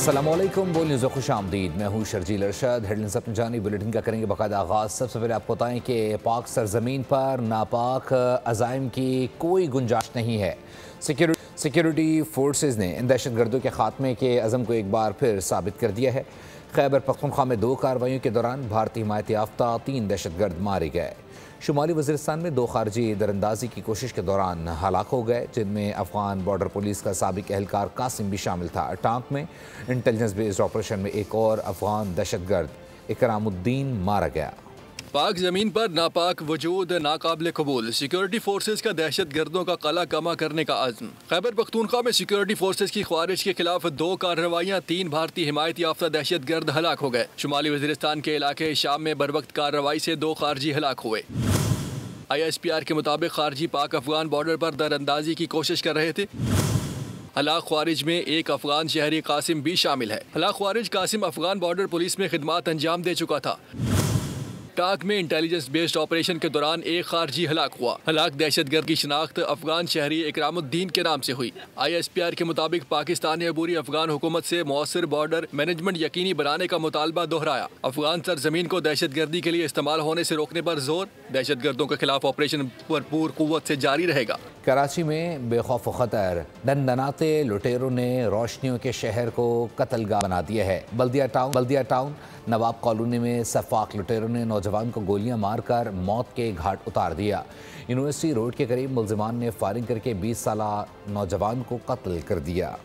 अस्सलामुअलैकुम, बोल न्यूज़ खुश आमदीद। मैं हूँ शर्जील अरशद। हेडलाइंस अपनी जानी बुलेटिन का करेंगे बाकायदा आगाज़। सबसे पहले आपको बताएं कि पाक सरजमीन पर नापाक अज़ाइम की कोई गुंजाइश नहीं है। सिक्योरिटी फोर्सेज ने इन दहशत गर्दों के खात्मे के अज़म को एक बार फिर साबित कर दिया है। खैबर पख्तूनख्वा में 2 कार्रवाइयों के दौरान भारतीय हिमायत याफ्ता 3 दहशत गर्द मारे गए। शुमाली वज़ीरिस्तान में 2 खारजी दरअंदाजी की कोशिश के दौरान हलाक हो गए, जिनमें अफगान बॉर्डर पुलिस का साबिक एहलकार कासिम भी शामिल था। टांक में इंटेलिजेंस बेस्ड ऑपरेशन में एक और अफगान दहशत गर्द इकरामुद्दीन मारा गया। पाक जमीन पर नापाक वजूद नाकाबिल कबूल, सिक्योरिटी फोर्सेज का दहशत गर्दों का कला कमा करने का आज़म। खैबर पख्तूनख्वा में सिक्योरिटी फोर्सेज की ख्वारिश के खिलाफ 2 कार्रवाइयाँ, 3 भारतीय हिमायत याफ्ता दहशत गर्द हलाक हो गए। शुमाली वज़ीरिस्तान के इलाके शाम में बरवक्त कार्रवाई से 2 खारजी हलाक हुए। ISPR के मुताबिक खारजी पाक अफगान बॉर्डर पर दरअंदाजी की कोशिश कर रहे थे। हलाक ख्वारिज में एक अफगान शहरी कासिम भी शामिल है। हलाक ख्वारिज कासिम अफगान बॉर्डर पुलिस में खिदमात अंजाम दे चुका था। टाक में इंटेलिजेंस बेस्ड ऑपरेशन के दौरान एक खारजी हलाक हुआ। हलाक दहशतगर्द की शिनाख्त अफगान शहरी इकरामुद्दीन के नाम से हुई। ISPR के मुताबिक पाकिस्तान ने अबूरी अफगान हुकूमत से मौसर बॉर्डर मैनेजमेंट यकीनी बनाने का मुतालबा दोहराया। अफगान सरजमीन को दहशतगर्दी के लिए इस्तेमाल होने से रोकने पर जोर। दहशतगर्दों के खिलाफ ऑपरेशन भरपूर कुव्वत से जारी रहेगा। कराची में बेखौफ खतर दनदनाते लुटेरों ने रोशनियों के शहर को कत्लगाह बना दिया है। बल्दिया टाउन नवाब कॉलोनी में सफाक लुटेरों ने नौजवान को गोलियां मारकर मौत के घाट उतार दिया। यूनिवर्सिटी रोड के करीब मुल्जिमान ने फायरिंग करके 20 साला नौजवान को कत्ल कर दिया।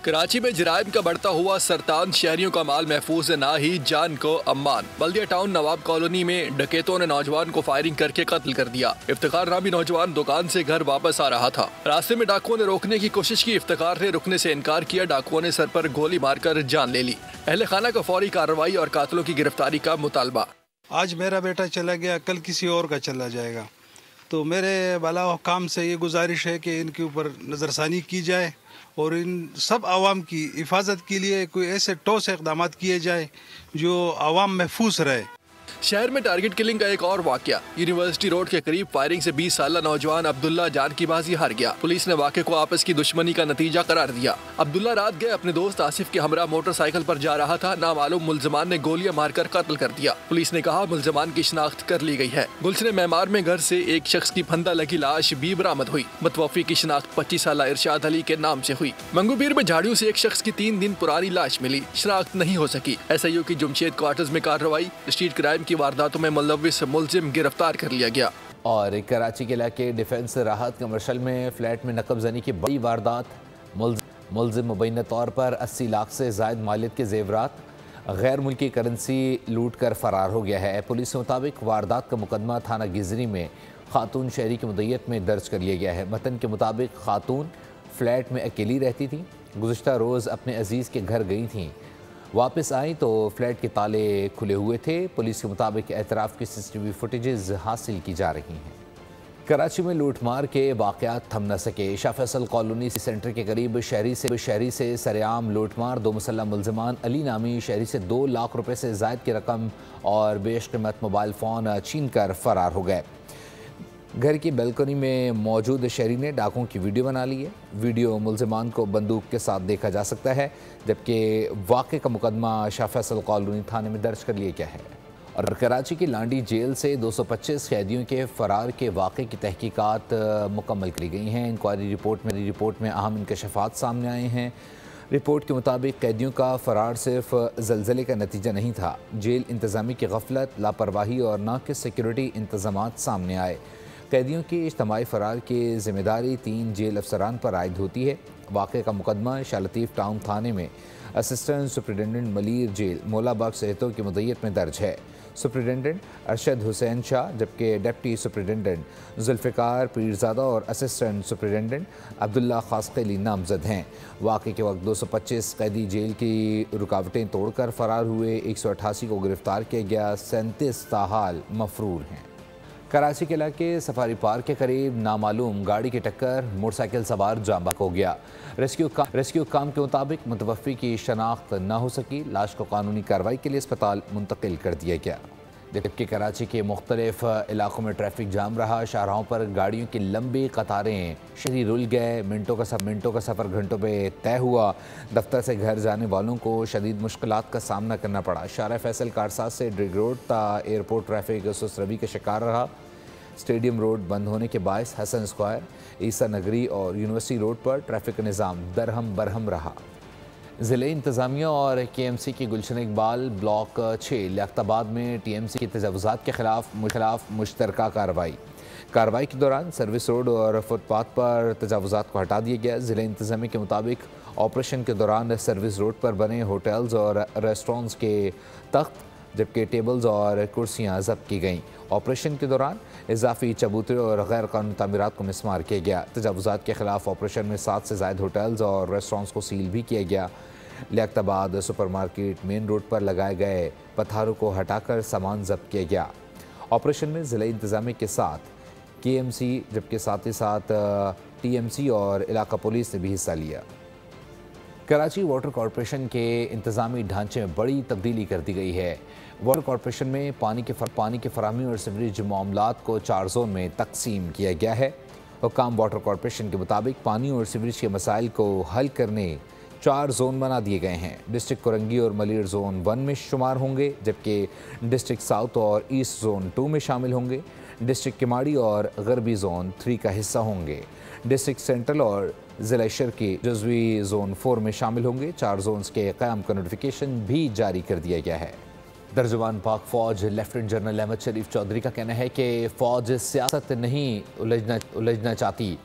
कराची में जराइम का बढ़ता हुआ सरतान, शहरियों का माल महफूज ना ही जान को अम्मान। बल्दिया टाउन नवाब कॉलोनी में डकैतों ने नौजवान को फायरिंग करके कत्ल कर दिया। इफ्तिखार नामी नौजवान दुकान से घर वापस आ रहा था। रास्ते में डाकुओं ने रोकने की कोशिश की। इफ्तिखार ने रुकने से इनकार किया। डाकुओं ने सर पर गोली मारकर जान ले ली। अहले खाना का फौरी कार्रवाई और कातिलों की गिरफ्तारी का मुतालबा। आज मेरा बेटा चला गया, कल किसी और का चला जाएगा। तो मेरे बाला काम से ये गुजारिश है कि इनके ऊपर नज़रसानी की जाए और इन सब आवाम की हिफाजत के लिए कोई ऐसे ठोस इक़दाम किए जाए जो आवाम महफूज रहे। शहर में टारगेट किलिंग का एक और वाकया। यूनिवर्सिटी रोड के करीब फायरिंग से 20 साला नौजवान अब्दुल्ला जान की बाजी हार गया। पुलिस ने वाक़े को आपस की दुश्मनी का नतीजा करार दिया। अब्दुल्ला रात गए अपने दोस्त आसिफ के हमरा मोटरसाइकिल पर जा रहा था। नामालूम मुल्जिमान ने गोलियां मारकर कत्ल कर दिया। पुलिस ने कहा मुल्जिमान की शिनाख्त कर ली गई है। गुलशन मेमार में घर से एक शख्स की फंदा लगी लाश भी बरामद हुई। मतवफ़ी की शिनाख्त 25 साला इरशाद अली के नाम से हुई। मंगूपीर में झाड़ियों से एक शख्स की 3 दिन पुरानी लाश मिली, शिनाख्त नहीं हो सकी। SIU की जुमशेद क्वार्टर्स में कार्रवाई, स्ट्रीट क्राइम की वारदातों में मुलव्विस मुल्जिम गिरफ्तार कर लिया गया। और कराची के इलाके डिफेंस राहत कमर्शल में फ्लैट में नकबजनी की बड़ी वारदात। मुल्जिम मुबैना तौर पर 80 लाख से ज़ायद मालियत के जेवरात गैर मुल्की करेंसी लूट कर फरार हो गया है। पुलिस के मुताबिक वारदात का मुकदमा थाना गिजरी में खातून शहरी की मुद्दत में दर्ज कर लिया गया है। मतन के मुताबिक खातून फ्लैट में अकेली रहती थी। गुज़िश्ता रोज़ अपने अजीज़ के घर गई थी। वापस आई तो फ्लैट के ताले खुले हुए थे। पुलिस के मुताबिक एतराफ़ की CCTV फुटेजेस हासिल की जा रही हैं। कराची में लूटमार के वाक़यात थम न सके। शाह फैसल कॉलोनी सेंटर के करीब शहरी से सरेआम लूटमार। 2 मुसल्लह मुल्जिमान अली नामी शहरी से 2 लाख रुपए से ज़ायद की रकम और बेशकीमत मोबाइल फ़ोन छीन कर फरार हो गए। घर की बालकनी में मौजूद शहरी ने डाकुओं की वीडियो बना ली है। वीडियो मुल्जिमान को बंदूक के साथ देखा जा सकता है, जबकि वाक़े का मुकदमा शाह फैसल कॉलोनी थाने में दर्ज कर लिया गया है। और कराची की लांडी जेल से 225 कैदियों के फरार के वाक़े की तहकीकात मुकम्मल की गई हैं। इंक्वायरी रिपोर्ट में अहम इंकशाफात सामने आए हैं। रिपोर्ट के मुताबिक कैदियों का फरार सिर्फ ज़लज़ले का नतीजा नहीं था। जेल इंतज़ामी की गफलत, लापरवाही और नाक़िस सिक्योरिटी इंतज़ामात सामने आए। कैदियों की इज्तमाही फ़रार की ज़िम्मेदारी 3 जेल अफसरान पर आयद होती है। वाक़े का मुकदमा शाह लतीफ़ टाउन थाने में assistant superintendent Malir jail Maulabagh सेहतों की मुद्दत में दर्ज है। सुप्रिटेंडेंट अरशद हुसैन शाह, जबकि डिप्टी सुप्रिटेंडेंट जुल्फ़िकार पीरज़ादा और असिस्टेंट सुप्रिटेंडेंट अब्दुल्ला खासकली नामजद हैं। वाक़े के वक्त 225 कैदी जेल की रुकावटें तोड़कर फ़रार हुए। 188 को गिरफ़्तार किया गया। 37 ताहाल मफरूर हैं। कराची के इलाके सफारी पार्क के करीब नामालूम गाड़ी की टक्कर, मोटरसाइकिल सवार जाम बहक हो गया। रेस्क्यू काम के मुताबिक मुतवफ़ी की शनाख्त न हो सकी। लाश को कानूनी कार्रवाई के लिए अस्पताल मुंतकिल कर दिया गया। जबकि कराची के मुख्तलिफ इलाकों में ट्रैफिक जाम रहा। शाहराहों पर गाड़ियों की लंबी कतारें, शहरी रुल गए। मिनटों का सफ़र घंटों में तय हुआ। दफ्तर से घर जाने वालों को शदीद मुश्किलात का सामना करना पड़ा। शारा फैसल कारसाज से ड्रिग रोड ता एयरपोर्ट ट्रैफिक सुस्त रवि का शिकार रहा। स्टेडियम रोड बंद होने के बायस हसन स्क्वायर, ईसा नगरी और यूनिवर्सिटी रोड पर ट्रैफिक का निज़ाम दरहम बरहम रहा। ज़िले इंतज़ामिया और KMC की गुलशन इकबाल ब्लॉक 6 लियाकताबाद में TMC के तजावुज़ात के खिलाफ मुश्तरका कार्रवाई के दौरान सर्विस रोड और फुटपाथ पर तजावुज़ात को हटा दिया गया। ज़िले इंतज़ामिया के मुताबिक ऑपरेशन के दौरान सर्विस रोड पर बने होटल्स और रेस्टोरेंट्स के तख्त जबकि टेबल्स और कुर्सियाँ जब्त की गईं। ऑपरेशन के दौरान इजाफी चबूतरे और गैर कानूनी तामीरात को मिसमार किया गया। तजावुज़ात के खिलाफ ऑपरेशन में 7 से ज़ायद होटल्स और रेस्टोरेंट्स को सील भी किया गया। लियाकताबाद सुपरमार्केट मेन रोड पर लगाए गए पत्थरों को हटाकर सामान जब्त किया गया। ऑपरेशन में ज़िला इंतज़ामिया के साथ KMC जबकि साथ ही साथ TMC और इलाका पुलिस ने भी हिस्सा लिया। कराची वाटर कॉरपोरेशन के इंतज़ामी ढांचे में बड़ी तब्दीली कर दी गई है। वाटर कॉरपोरेशन में पानी की फराहमी और सीवरेज मामलात को 4 जोन में तकसीम किया गया है। हुक्काम वाटर कॉरपोरेशन के मुताबिक पानी और सीवरेज के मसाइल को हल करने 4 जोन बना दिए गए हैं। डिस्ट्रिक्ट कोरंगी और मलिर जोन 1 में शुमार होंगे जबकि डिस्ट्रिक्ट साउथ और ईस्ट जोन 2 में शामिल होंगे। डिस्ट्रिक्ट किमाड़ी और गरबी जोन 3 का हिस्सा होंगे। डिस्ट्रिक्ट सेंट्रल और ज़िला शर्की जज़वी जोन 4 में शामिल होंगे। 4 जोन्स के क़याम का नोटिफिकेशन भी जारी कर दिया गया है। तर्जुमान पाक फ़ौज लेफ्टिनेंट जनरल अहमद शरीफ चौधरी का कहना है कि फ़ौज सियासत नहीं उलझना चाहती,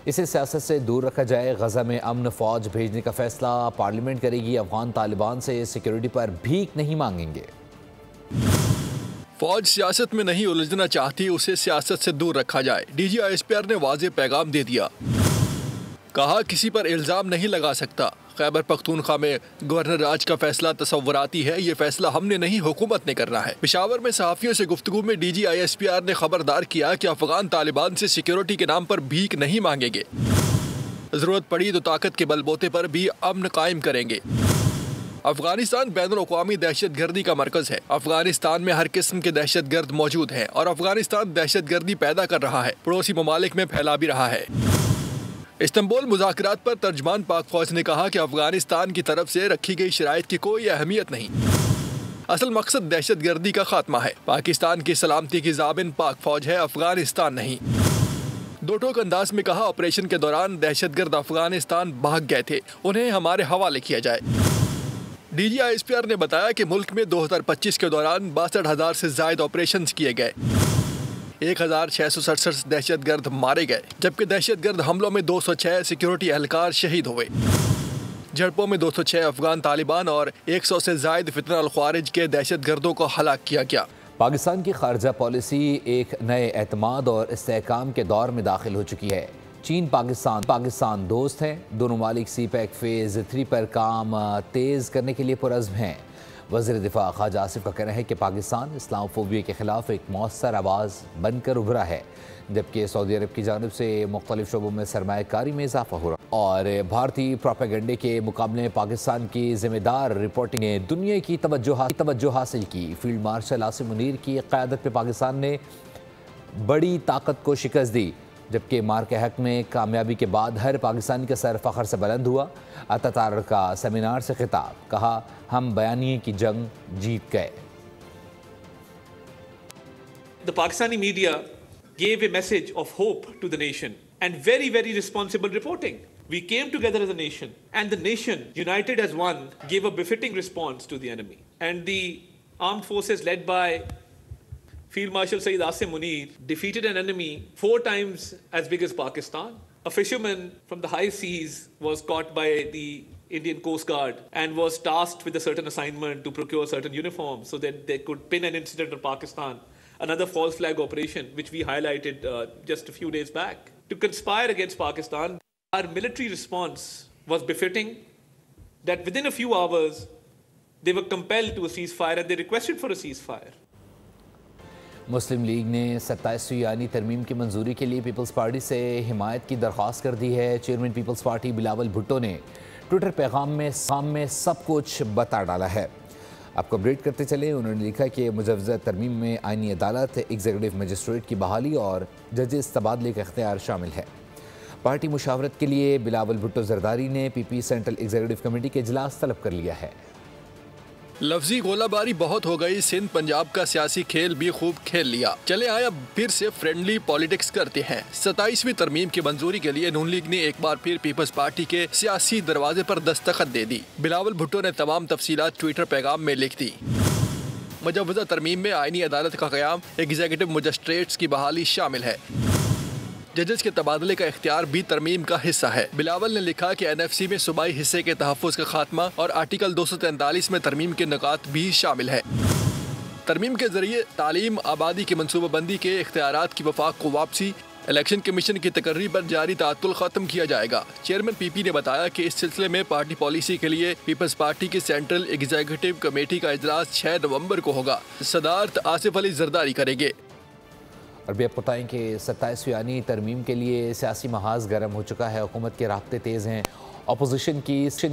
इसे सियासत से दूर रखा जाए। गज़ा में अमन फ़ौज भेजने का फैसला पार्लियामेंट करेगी। अफगान तालिबान से सिक्योरिटी पर भीख नहीं मांगेंगे। फौज सियासत में नहीं उलझना चाहती, उसे सियासत से दूर रखा जाए। DG ISPR ने वाज़ेह पैगाम दे दिया। कहा किसी पर इल्ज़ाम नहीं लगा सकता। खैबर पख्तूनख्वा में गवर्नर राज का फैसला तसव्वुराती है, ये फैसला हमने नहीं हुकूमत ने करना है। पेशावर में सहाफ़ियों से गुफ्तगू में DG ISPR ने खबरदार किया कि अफगान तालिबान से सिक्योरिटी के नाम पर भीख नहीं मांगेंगे। ज़रूरत पड़ी तो ताकत के बलबूते पर भी अमन कायम करेंगे। अफगानिस्तान बैनुल-अक़वामी दहशतगर्दी का मरकज़ है। अफगानिस्तान में हर किस्म के दहशतगर्द मौजूद हैं और अफगानिस्तान दहशतगर्दी पैदा कर रहा है, पड़ोसी ममालिक में फैला भी रहा है। इस्तांबुल मुज़ाकरात पर तर्जमान पाक फ़ौज ने कहा कि अफगानिस्तान की तरफ से रखी गई शराइत की कोई अहमियत नहीं, असल मकसद दहशतगर्दी का खात्मा है। पाकिस्तान की सलामती की ज़ाबिन पाक फ़ौज है, अफगानिस्तान नहीं। दो टोक अंदाज में कहा ऑपरेशन के दौरान दहशतगर्द अफगानिस्तान भाग गए थे, उन्हें हमारे हवाले किया जाए। DG ISPR ने बताया कि मुल्क में 2025 के दौरान 62,000 से ज़ायद ऑपरेशन किए गए। 1,667 दहशतगर्द मारे गए जबकि दहशतगर्द हमलों में 206 सिक्योरिटी एहलकार शहीद हुए। झड़पों में 206 अफगान तालिबान और 100 से ज़ायद फितना अल ख्वारिज के दहशतगर्दों को हलाक किया गया। पाकिस्तान की खारजा पॉलिसी एक नए एतमाद और इस्तेहकाम के दौर में दाखिल हो चुकी है। चीन पाकिस्तान दोस्त हैं। दोनों मालिक CPEC फेज़ 3 पर काम तेज़ करने के लिए पुरज़्म हैं। वज़ीर दिफा ख्वाजा आसिफ का कहना है कि पाकिस्तान इस्लामोफोबिया के ख़िलाफ़ एक मौसर आवाज़ बनकर उभरा है, जबकि सऊदी अरब की जानिब से मुख्तलिफ शोबों में सरमायाकारी में इजाफा हो रहा और भारतीय प्रोपेगेंडे के मुकाबले में पाकिस्तान की ज़िम्मेदार रिपोर्टिंग ने दुनिया की तवज्जो हासिल की। फील्ड मार्शल आसिम मुनीर की क़यादत में पाकिस्तान ने बड़ी ताकत को शिकस्त दी, जबकि मार के हक में कामयाबी के बाद हर पाकिस्तानी का सर फ़ख्र से बुलंद हुआ। अतातार का सेमिनार से खिताब, कहा हम बयानिए की जंग जीत गए। The Pakistani media gave a message of hope to the nation and very, very responsible reporting. We came together as a nation and the nation, united as one, gave a befitting response to the enemy. And the armed forces led by Field Marshal Sayyid Asim Munir defeated an enemy 4 times as big as Pakistan. A fisherman from the high seas was caught by the Indian Coast Guard and was tasked with a certain assignment to procure certain uniforms so that they could pin an incident on Pakistan. Another false flag operation, which we highlighted just a few days back. To conspire against Pakistan, our military response was befitting that within a few hours, they were compelled to a ceasefire and they requested for a ceasefire. Muslim league ने 27वीं आईनी तरमीम की मंजूरी के लिए peoples party से हिमायत की दरख्वास्त कर दी है। Chairman People's Party Bilawal Bhutto ने ट्विटर पैगाम में सब कुछ बता डाला है। आपको अपडेट करते चले, उन्होंने लिखा कि मुजव्वज़ा तरमीम में आईनी अदालत, एग्जीक्यूटिव मजिस्ट्रेट की बहाली और जजेस तबादले का इख्तियार शामिल है। पार्टी मुशावरत के लिए बिलावल भुट्टो जरदारी ने पीपी सेंट्रल एग्जीक्यूटिव कमेटी के इजलास तलब कर लिया है। लफ्जी गोलाबारी बहुत हो गई, सिंध पंजाब का सियासी खेल भी खूब खेल लिया। चले आए अब फिर से फ्रेंडली पॉलिटिक्स करते हैं। 27वीं तरमीम की मंजूरी के लिए नून लीग ने एक बार फिर पीपल्स पार्टी के सियासी दरवाजे पर दस्तखत दे दी। बिलावल भुट्टो ने तमाम तफसीलात ट्विटर पैगाम में लिख दी। मुजव्वज़ा तरमीम में आईनी अदालत का क़याम, एग्जीक्यूटिव मजिस्ट्रेट्स की बहाली शामिल है। जजेस के तबादले का इख्तियार भी तरमीम का हिस्सा है। बिलावल ने लिखा कि NFC में सूबाई हिस्से के तहफ़्फ़ुज़ का खात्मा और आर्टिकल 243 में तरमीम के निकात भी शामिल है। तरमीम के जरिए तालीम, आबादी की मनसूबाबंदी के इख्तियारात की वफाक को वापसी, इलेक्शन कमीशन की तकर्री पर जारी तातुल ख़त्म किया जाएगा। चेयरमैन PP ने बताया कि इस सिलसिले में पार्टी पॉलिसी के लिए पीपल्स पार्टी की सेंट्रल एग्जीक्यूटिव कमेटी का इजलास 6 नवंबर को होगा। सदारत आसिफ अली जरदारी करेंगे। और भी आपको बताएं कि 27वीं आईनी तरमीम के लिए सियासी महाज गर्म हो चुका है। हुकूमत के राब्ते तेज़ हैं, अपोजिशन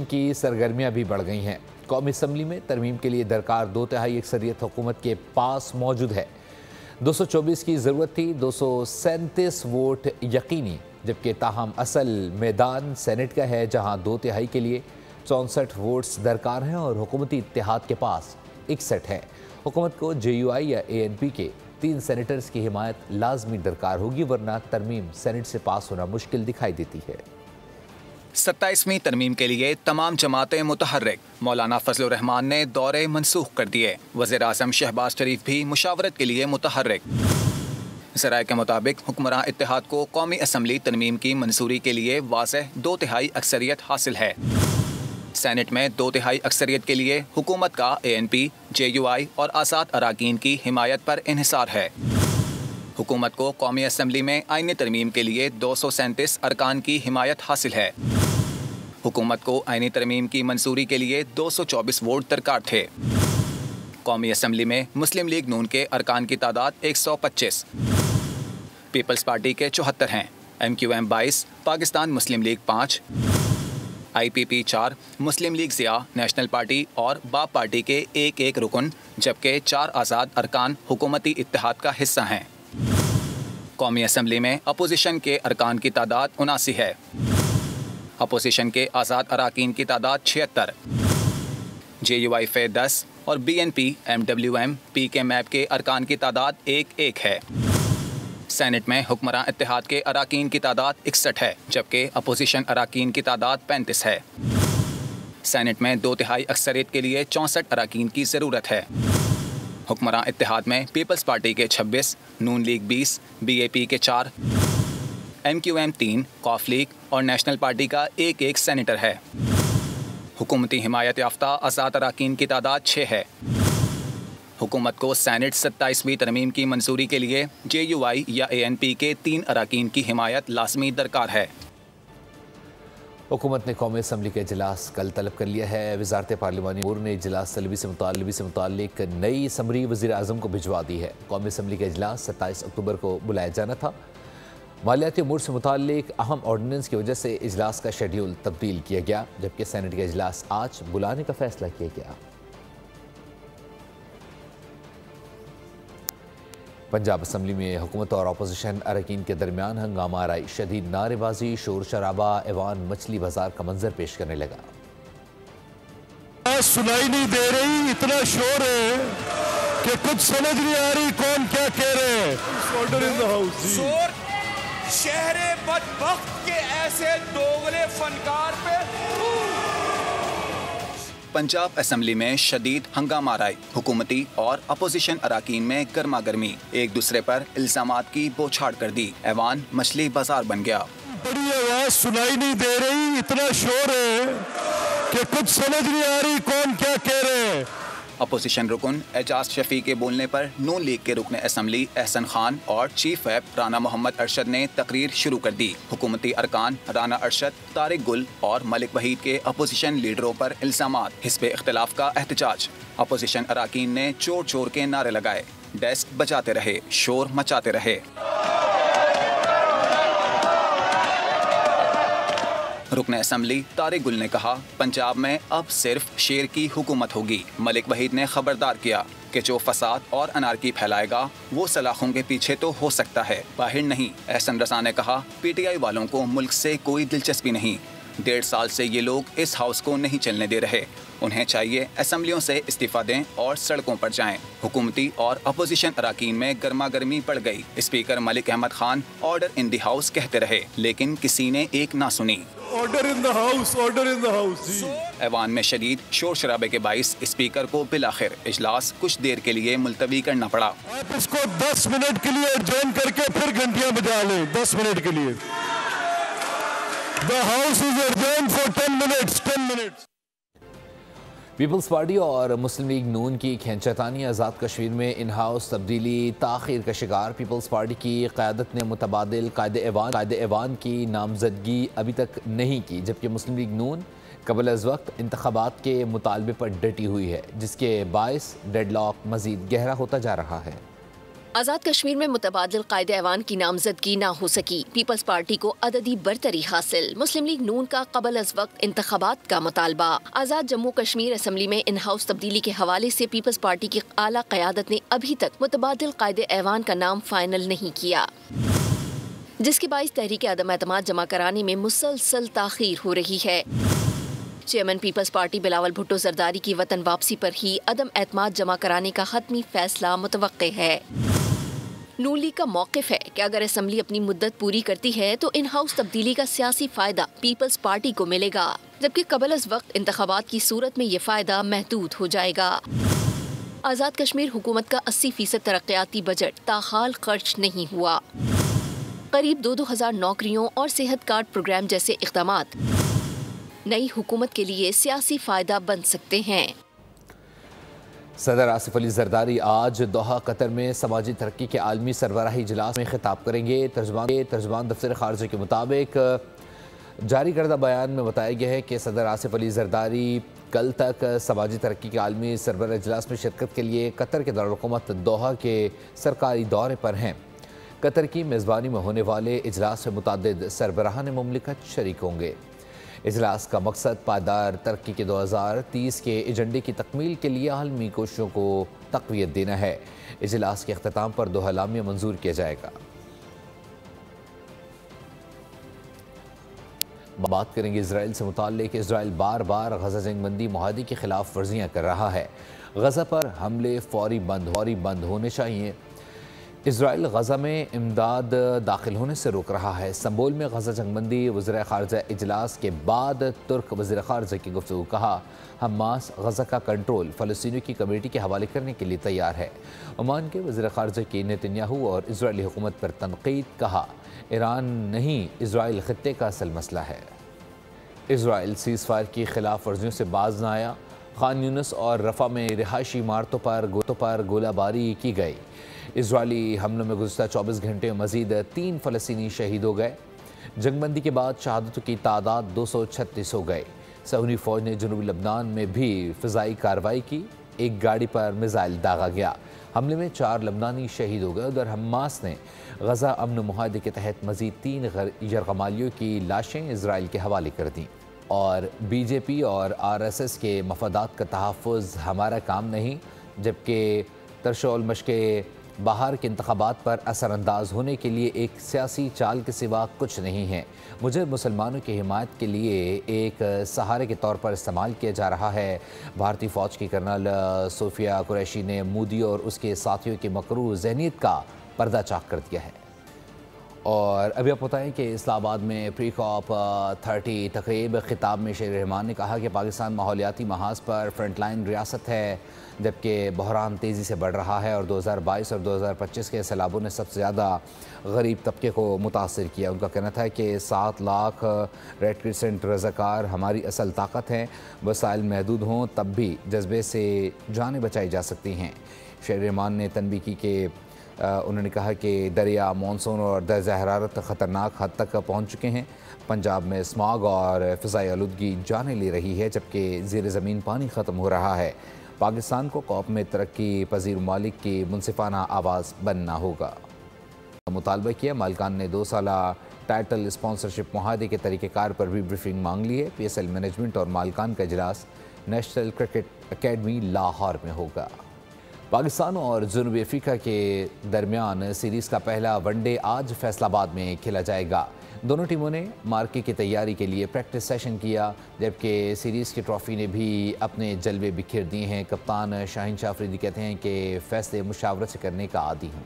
की सरगर्मियाँ भी बढ़ गई हैं। कौमी असम्बली में तरमीम के लिए दरकार 2/3 अक्सरियत हुकूमत के पास मौजूद है। 224 की ज़रूरत थी, 237 वोट यकीनी, जबकि ताहम असल मैदान सेनेट का है, जहाँ 2/3 के लिए 64 वोट्स दरकार हैं और हुकूमती इत्तेहाद के पास 61 हैं। हुकूमत को JUI या ANP के 3 सेनेटर्स की हिमायत लाजमी दरकार होगी, वरना तरमीम सेनेट से पास होना मुश्किल दिखाई देती है। 27वीं तरमीम के लिए तमाम जमातें मुतहर्रिक। मौलाना फजलुर रहमान ने दौरे मनसूख कर दिए। वज़ीर आज़म शहबाज शरीफ भी मुशावरत के लिए मुतहर्रिक। ज़राए के मुताबिक हुक्मरान इत्तेहाद को कौमी असम्बली तरमीम की मंजूरी के लिए वाज़ेह 2/3 अक्सरियत हासिल है। सेनेट में 2/3 अक्सरियत के लिए हुकूमत का ANP, JUI और आज़ाद अराकीन की हिमायत पर इन्हिसार है। हुकूमत को कौमी असम्बली में आईनी तरमीम के लिए 237 अरकान की हिमायत हासिल है। हुकूमत को आईनी तरमीम की मंजूरी के लिए 224 वोट दरकार थे। कौमी असम्बली में मुस्लिम लीग नून के अरकान की तादाद 125, पीपल्स पार्टी के 74 हैं, MQM 22, पाकिस्तान मुस्लिम लीग 5, IPP 4, मुस्लिम लीग ज़िया, नेशनल पार्टी और बाप पार्टी के 1-1 रुकन, जबकि 4 आज़ाद अरकान हुकूमती इत्तेहाद का हिस्सा हैं। कौमी असम्बली में अपोजिशन के अरकान की तादाद 79 है। अपोजिशन के आज़ाद अराकीन की तादाद 76, JUI फे 10 और BNP, MWM, PKMAP के अरकान की तादाद 1-1 है। सेनेट में हुक्मरान इत्तेहाद के अराकीन की तादाद 61 है, जबकि अपोजिशन अराकीन की तादाद 35 है। सेनेट में 2/3 अक्सरियत के लिए 64 अराकीन की ज़रूरत है। हुक्मरान इत्तेहाद में पीपल्स पार्टी के 26, नून लीग 20, BAP के 4, MQM 3, कौफ लीग और नेशनल पार्टी का 1-1 सेनेटर है। हुकूमती हिमायत याफ्ता आज़ाद अराकीन की तादाद 6 है। हुकूमत को सेनेट 27वीं तरमीम की मंजूरी के लिए JUI या ANP के 3 अराकीन की हिमायत लाजमी दरकार है। हुकूमत ने कौमी असम्बली का इजलास कल तलब कर लिया है। वजारत पार्लिमानी अमूर ने इजलास तलबी से मुताल्लिक नई समरी वज़ीर आज़म को भिजवा दी है। कौमी असम्बली का इजलास 27 अक्टूबर को बुलाया जाना था। मालियाती अमूर से मुताल्लिक अहम ऑर्डिनेंस की वजह से इजलास का शेड्यूल तब्दील किया गया, जबकि सेनेट का इजलास आज बुलाने का फैसला किया गया। पंजाब असम्बली में हुकूमत और अपोजिशन अरकान के दरमियान हंगामा आराई, शदीद नारेबाजी, शोर शराबा, ऐवान मछली बाजार का मंजर पेश करने लगा। सुनाई नहीं दे रही, इतना शोर है कि कुछ समझ नहीं आ रही कौन क्या कह रहे हैं। शोर शहरे बदबख्त के ऐसे दोगले फनकार पे। पंजाब असम्बली में शदीद हंगामा आराई, हुकूमती और अपोजिशन अराकीन में गर्मा गर्मी, एक दूसरे पर इल्जामात की बौछार कर दी। ऐवान मछली बाजार बन गया। बड़ी आवाज सुनाई नहीं दे रही, इतना शोर है कि कुछ समझ नहीं आ रही कौन क्या कह रहे हैं। अपोजिशन रुकन एजाज शफी के बोलने पर नून लीग के रुकन असम्बली एहसन खान और चीफ व्हिप राना मोहम्मद अरशद ने तकरीर शुरू कर दी। हुकूमती अरकान राना अरशद, तारिक गुल और मलिक वहीद के अपोजिशन लीडरों पर इल्जामात, हिस्बे इख्तिलाफ का एहतजाज। अपोजिशन अराकीन ने चोर चोर के नारे लगाए, डेस्क बजाते रहे, शोर मचाते रहे। रुकन असम्बली तारिक गुल ने कहा, पंजाब में अब सिर्फ शेर की हुकूमत होगी। मलिक वहीद ने खबरदार किया कि जो फसाद और अनारकी फैलाएगा वो सलाखों के पीछे तो हो सकता है, बाहर नहीं। एहसन रज़ा ने कहा, PTI वालों को मुल्क से कोई दिलचस्पी नहीं। 1.5 साल से ये लोग इस हाउस को नहीं चलने दे रहे। उन्हें चाहिए असम्बलियों से इस्तीफा दें और सड़कों पर जाएं। हुकूमती और अपोजिशन अराकीन में गर्मा गर्मी बढ़ गई। Speaker Malik Ahmed Khan order in the house कहते रहे, लेकिन किसी ने एक ना सुनी। Order in the house, order in the house. ऐवान में शदीद शोर शराबे के बाइस स्पीकर को बिलाखिर इजलास कुछ देर के लिए मुलतवी करना पड़ा। आप इसको 10 मिनट के लिए एडजर्न करके फिर घंटियां बजा लें। 10 मिनट के लिए। The house is adjourned for 10 minutes. 10 minutes. Peoples party और मुस्लिम लीग नून की खींचतानी आज़ाद कश्मीर में इन हाउस तब्दीली ताख़ीर का शिकार। पीपल्स पार्टी की क़यादत ने मुतबादिल कायदे ऐवान की नामजदगी अभी तक नहीं की, जबकि मुस्लिम लीग नून क़बल अज़ वक्त इंतख़ाबात के मुतालबे पर डटी हुई है, जिसके बायस डेडलॉक मज़ीद गहरा होता जा रहा है। आज़ाद कश्मीर में मुतबादिल कायदे ऐवान की नामजदगी ना हो सकी। पीपल्स पार्टी को अददी बरतरी हासिल। मुस्लिम लीग नून का क़बल अज़ वक्त इंतख़ाबात का मुतालबा। आज़ाद जम्मू कश्मीर असम्बली में इन हाउस तब्दीली के हवाले से पीपल्स पार्टी की आला क़यादत ने अभी तक मुतबादिल कायदे ऐवान का नाम फाइनल नहीं किया, जिसके बाइस तहरीक अदम एतमाद जमा कराने में मुसलसल ताख़ीर हो रही है। Chairman People's Party Bilawal Bhutto Zardari की वतन वापसी पर ही अदम एतमाद जमा कराने का हतमी फैसला मुतवक्के है। नून लीग का मौक़िफ़ है कि अगर असम्बली अपनी मुद्दत पूरी करती है तो इन हाउस तब्दीली का सियासी फ़ायदा पीपल्स पार्टी को मिलेगा, जबकि क़बल अज़ वक्त इंतख़ाबात की सूरत में ये फ़ायदा महदूद हो जाएगा। आज़ाद कश्मीर हुकूमत का 80% तरक्याती बजट ताहाल खर्च नहीं हुआ। करीब 2,000 नौकरियों और सेहत कार्ड प्रोग्राम जैसे इक़दामात नई हुकूमत के लिए सियासी फ़ायदा बन सकते हैं। सदर आसिफ अली जरदारी आज दोहा कतर में समाजी तरक्की के आलमी सरबराही इजलास में खिताब करेंगे। तर्जमान दफ्तर खारजा के मुताबिक जारी करदा बयान में बताया गया है कि सदर आसिफ अली जरदारी कल तक समाजी तरक्की के आलमी सरबराही इजलास में शिरकत के लिए कतर के दारुल-हुकूमत दोहा के सरकारी दौरे पर हैं। कतर की मेज़बानी में होने वाले इजलास में मुतअद्दिद सरबराहान मुमलिकत शरीक होंगे। इजलास का मकसद पायदार तरक्की के 2030 के एजेंडे की तकमील के लिए आलमी कोशिशों को तक़वियत देना है। इजलास के अख्ताम पर 2 एलामिया मंजूर किया जाएगा। बात करेंगे इसराइल से मुताल्लिक। इसराइल बार बार गज़ा जंगबंदी मुआहदे की खिलाफ वर्जियाँ कर रहा है। गज़ा पर हमले फौरी बंद होने चाहिए। इसराइल गज़ा में इमदाद दाखिल होने से रोक रहा है। इस्तांबुल में गज़ा जंगबंदी वज़ीर ख़ारजा इजलास के बाद तुर्क वज़ीर ख़ारजा की गुफ्तगू। कहा, हमास गज़ा का कंट्रोल फ़लस्तीनियों की कमेटी के हवाले करने के लिए तैयार है। ओमान के वज़ीर ख़ारजा की नेतन्याहू और इजरायली हुकूमत पर तनक़ीद। कहा, ईरान नहीं इसराइल ख़ित्ते का असल मसला है। इसराइल सीज़ फायर की खिलाफ वर्जियों से बाज न आया। खान यूनिस और रफ़ा में रिहायशी इमारतों पर गोलाबारी की गई। इजरायली हमलों में गुज़श्ता 24 घंटे में मज़ीद 3 फ़लस्तीनी शहीद हो गए। जंगबंदी के बाद शहादतों की तादाद 236 हो गए। सऊदी फ़ौज ने जनूबी लबनान में भी फ़िज़ाई कार्रवाई की। एक गाड़ी पर मिसाइल दागा गया। हमले में 4 लबनानी शहीद हो गए। उधर हमास ने गज़ा अमन मुआहदे के तहत मज़ीद 3 यरगमालियों की लाशें इसराइल के हवाले कर दी। और बीजेपी और RSS के मफादात का तहफ़्फ़ुज़ हमारा काम नहीं, जबकि तरशोल मशक़े बाहर के इंतख़ाबात पर असरअंदाज होने के लिए एक सियासी चाल के सिवा कुछ नहीं है। मुझे मुसलमानों की हिमायत के लिए एक सहारे के तौर पर इस्तेमाल किया जा रहा है। भारतीय फ़ौज की कर्नल सोफिया कुरैशी ने मोदी और उसके साथियों की मकरूह ज़हनीत का पर्दा चाक कर दिया है। और अभी आप बताएं कि इस्लामाबाद में प्री कॉप 30 तकरीब खिताब में शेर रहमान ने कहा कि पाकिस्तान माहौलियाती महाज पर फ्रंटलाइन रियासत है, जबकि बहरान तेज़ी से बढ़ रहा है और 2022 और 2025 के सैलाबों ने सबसे ज़्यादा गरीब तबके को मुतासर किया। उनका कहना था कि 7 लाख रेड क्रिसेंट रज़ाकार हमारी असल ताकत हैं। वसाइल महदूद हों तब भी जज्बे से जानें बचाई जा सकती हैं। शेर रहमान ने तनबीह की कि उन्होंने कहा कि दरिया, मानसून और दर्जा हरारत ख़तरनाक हद तक पहुँच चुके हैं। पंजाब में स्मॉग और फ़िज़ाई आलूदगी जाने ले रही है, जबकि ज़ेर ज़मीन पानी ख़त्म हो रहा है। पाकिस्तान को कॉप में तरक्की पजीर ममालिक की मुनसिफाना आवाज़ बनना होगा। मुतालबा किया। मालिकान ने 2 साला टाइटल स्पॉन्सरशिप मुआहदे के तरीक़ेकार पर भी ब्रीफिंग मांग ली है। PSL मैनेजमेंट और मालिकान का इजलास नेशनल क्रिकेट अकेडमी लाहौर में होगा। पाकिस्तान और जनूबी अफ्रीका के दरमियान सीरीज़ का पहला वनडे आज फैसलाबाद में खेला जाएगा। दोनों टीमों ने मार्के की तैयारी के लिए प्रैक्टिस सेशन किया, जबकि सीरीज़ की ट्रॉफ़ी ने भी अपने जलवे बिखेर दिए हैं। कप्तान शाहीन शाह अफरीदी कहते हैं कि फ़ैसले मुशावरत से करने का आदी हूँ।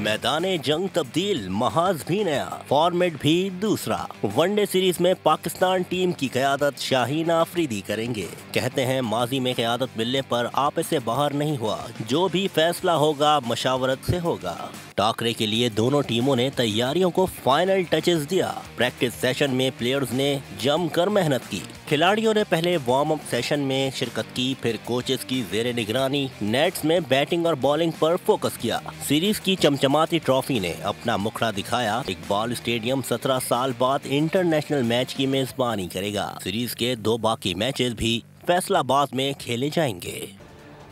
मैदाने जंग तब्दील, महाज भी नया, फॉर्मेट भी दूसरा। वनडे सीरीज में पाकिस्तान टीम की क़यादत शाहीन अफरीदी करेंगे। कहते हैं माजी में क़यादत मिलने पर आपे से बाहर नहीं हुआ, जो भी फैसला होगा मशावरत से होगा। टाकरे के लिए दोनों टीमों ने तैयारियों को फाइनल टचेस दिया। प्रैक्टिस सेशन में प्लेयर्स ने जमकर मेहनत की। खिलाड़ियों ने पहले वार्म अप सेशन में शिरकत की, फिर कोचेस की ज़ेरे निगरानी नेट्स में बैटिंग और बॉलिंग पर फोकस किया। सीरीज की चमचमाती ट्रॉफी ने अपना मुखड़ा दिखाया। इकबाल स्टेडियम 17 साल बाद इंटरनेशनल मैच की मेजबानी करेगा। सीरीज के 2 बाकी मैचेस भी फैसलाबाद में खेले जाएंगे।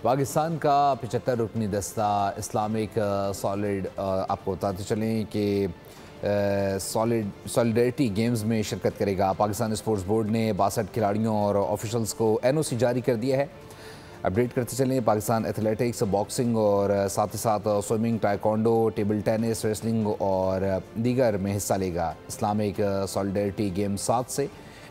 पाकिस्तान का 75 रुकनी दस्ता इस्लामिक सॉलिड आपको बताते चलें कि सॉलिडरिटी गेम्स में शिरकत करेगा। पाकिस्तान स्पोर्ट्स बोर्ड ने 62 खिलाड़ियों और ऑफिशल्स को NOC जारी कर दिया है। अपडेट करते चलें, पाकिस्तान एथलेटिक्स, बॉक्सिंग और साथ ही साथ swimming, taekwondo, table tennis, wrestling और दीगर में हिस्सा लेगा। इस्लामिक सॉलिडरिटी गेम 7 से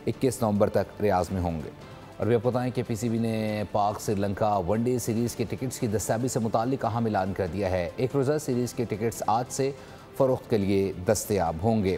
21 नवंबर तक रियाज में होंगे। और भी आपको बताएं कि PCB ने पाक श्रीलंका वनडे सीरीज़ के टिकट्स की दस्तावेज़ से मुताल्लिक अहम ऐलान कर दिया है। एक रोज़ा सीरीज़ के टिकट्स आज से फ़रोख्त के लिए दस्तयाब होंगे।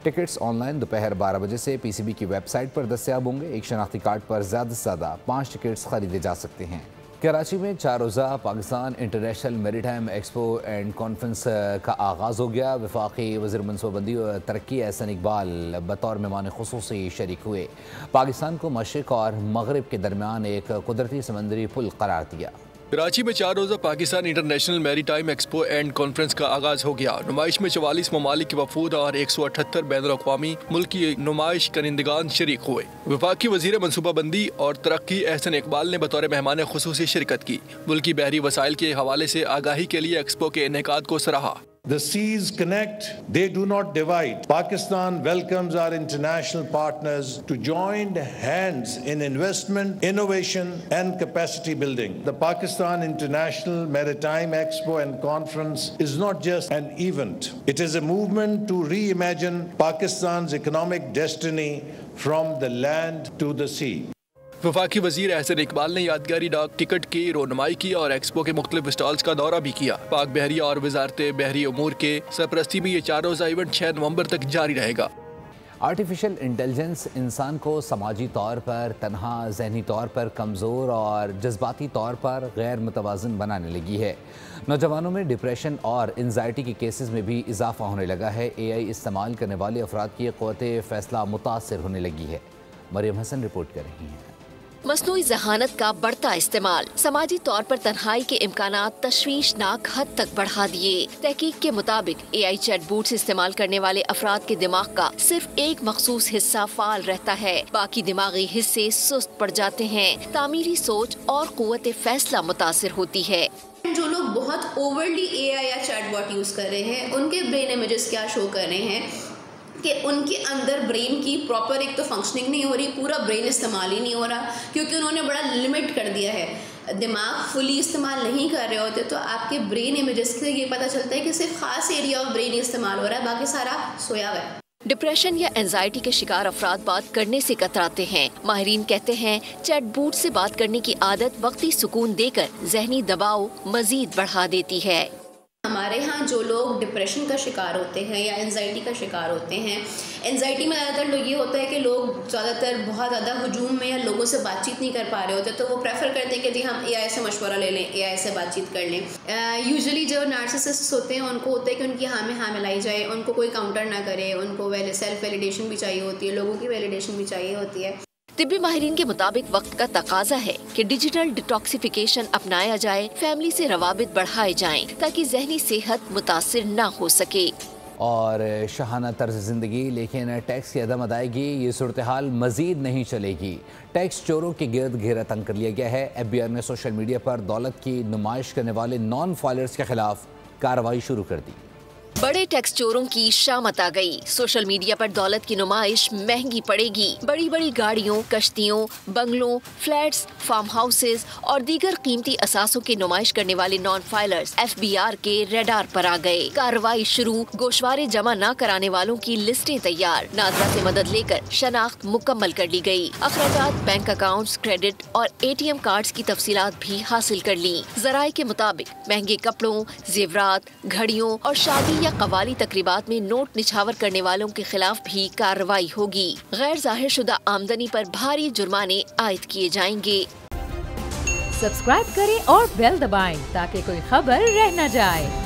टिकट्स ऑनलाइन दोपहर 12 बजे से PCB की वेबसाइट पर दस्तयाब होंगे। एक शनाख्ती कार्ड पर ज़्यादा से ज़्यादा 5 टिकट्स ख़रीदे जा सकते हैं। कराची में 4 रोज़ा Pakistan international maritime expo and conference का आगाज़ हो गया। वफाकी वज़ीर मनसूबाबंदी और तरक्की एहसन इकबाल बतौर मेहमान ख़ुसूसी शरीक हुए। पाकिस्तान को मशरिक़ और मगरिब के दरमियान एक कुदरती समंदरी पुल करार दिया। कराची में 4 रोज़ा Pakistan international maritime expo and conference का आगाज हो गया। नुमाइश में 44 ममालिक के वफूद और 178 बैनुल-अक़वामी मुल्की नुमाइश कनिंदगान शरीक हुए। वफाकी वज़ीर मनसूबाबंदी और तरक्की एहसन इकबाल ने बतौर मेहमान ख़ुसूसी शिरकत की। मुल्की बहरी वसाइल के हवाले से आगाही के लिए एक्सपो के इनेकाद को सराहा। The seas connect, they do not divide. Pakistan welcomes our international partners to join hands in investment, innovation and capacity building. The Pakistan International Maritime Expo and Conference is not just an event. It is a movement to reimagine Pakistan's economic destiny from the land to the sea. वफाकी वजीर एहसन इकबाल ने यादगारी डाक ticket की रोनुमाई की और expo के मुख्तलिफ स्टॉल्स का दौरा भी किया। पाक बहरिया और वजारत बहरी उमूर के सरपरस्ती में ये 4 रोज़ा इवेंट 6 नवंबर तक जारी रहेगा। आर्टिफिशियल इंटेलिजेंस इंसान को समाजी तौर पर तनहा, जहनी तौर पर कमज़ोर और जज्बाती तौर पर गैर मुतवाज़िन बनाने लगी है। नौजवानों में डिप्रेशन और एंजाइटी के केसेस में भी इजाफा होने लगा है। AI इस्तेमाल करने वाले अफराद की क़ुव्वत फ़ैसला मुतासिर होने लगी है। मरियम हसन रिपोर्ट कर रही हैं। मसनूई ज़हानत का बढ़ता इस्तेमाल समाजी तौर पर तन्हाई के इम्कानात तशवीशनाक हद तक बढ़ा दिए। तहकीक के मुताबिक AI चैटबॉट्स इस्तेमाल करने वाले अफराद के दिमाग का सिर्फ एक मखसूस हिस्सा फाल रहता है, बाकी दिमागी हिस्से सुस्त पड़ जाते हैं। तामीरी सोच और क़ुव्वत फ़ैसला मुतासिर होती है। जो लोग बहुत ओवरली AI या चैटबॉट यूज़ कर रहे हैं, उनके ब्रेन इमेजेस क्या शो कर रहे हैं कि उनके अंदर ब्रेन की प्रॉपर एक तो फंक्शनिंग नहीं हो रही, पूरा ब्रेन इस्तेमाल ही नहीं हो रहा, क्योंकि उन्होंने बड़ा लिमिट कर दिया है। दिमाग फुली इस्तेमाल नहीं कर रहे होते तो आपके ब्रेन इमेजेस से ये पता चलता है कि सिर्फ खास एरिया ऑफ ब्रेन इस्तेमाल हो रहा है, बाकी सारा सोया हुआ है। डिप्रेशन या एंजाइटी के शिकार अफराद बात करने से कतराते हैं। माहिरीन कहते हैं चैटबॉट से बात करने की आदत वक्ती सुकून देकर जहनी दबाव मजीद बढ़ा देती है। हमारे यहाँ जो लोग डिप्रेशन का शिकार होते हैं या एंजाइटी का शिकार होते हैं, एंजाइटी में ज़्यादातर लोग ये होता है कि लोग ज़्यादातर बहुत ज़्यादा हुजूम में या लोगों से बातचीत नहीं कर पा रहे होते, तो वो प्रेफर करते हैं कि जी हम AI से मशवरा ले लें, AI से बातचीत कर लें। यूजुअली जो नार्सिसिस्ट होते हैं उनको होता है कि उनकी हाँ में हाँ मिलाई जाए, उनको कोई काउंटर ना करे, उनको सेल्फ वैलिडेशन भी चाहिए होती है, लोगों की वैलिडेशन भी चाहिए होती है। तिब्बी माहिरीन के मुताबिक वक्त का तकाजा है कि डिजिटल डिटॉक्सिफिकेशन अपनाया जाए, फैमिली से रवाबित बढ़ाए जाएं ताकि जहनी सेहत मुतासिर न हो सके। और शहाना तर्ज ज़िंदगी लेकिन टैक्स की अदम अदायगी, ये सूरत हाल मज़ीद नहीं चलेगी। टैक्स चोरों के गिरद घेरा तंग कर लिया गया है। FBI ने सोशल मीडिया पर दौलत की नुमाइश करने वाले नॉन फॉलोअर्स के खिलाफ कार्रवाई शुरू कर दी। बड़े टैक्स चोरों की शामत आ गई। सोशल मीडिया पर दौलत की नुमाइश महंगी पड़ेगी। बड़ी बड़ी गाड़ियों, कश्तियों, बंगलों, फ्लैट्स, फार्म हाउसेज और दीगर कीमती असासों की नुमाइश करने वाले नॉन फाइलर्स FBR के रेडार पर आ गए। कार्रवाई शुरू। गोशवारे जमा न कराने वालों की लिस्टें तैयार। नादरा से मदद लेकर शनाख्त मुकम्मल कर ली गई। अखराजात, बैंक अकाउंट्स, क्रेडिट और ATM कार्ड्स की तफसीलात भी हासिल कर ली। जराये के मुताबिक महंगे कपड़ों, जेवरात, घड़ियों और शादी या कवाली तकरीबात में नोट निछावर करने वालों के खिलाफ भी कार्रवाई होगी। गैर जाहिर शुदा आमदनी पर भारी जुर्माने आयद किए जाएंगे। सब्सक्राइब करें और बेल दबाएं ताकि कोई खबर रह न जाए।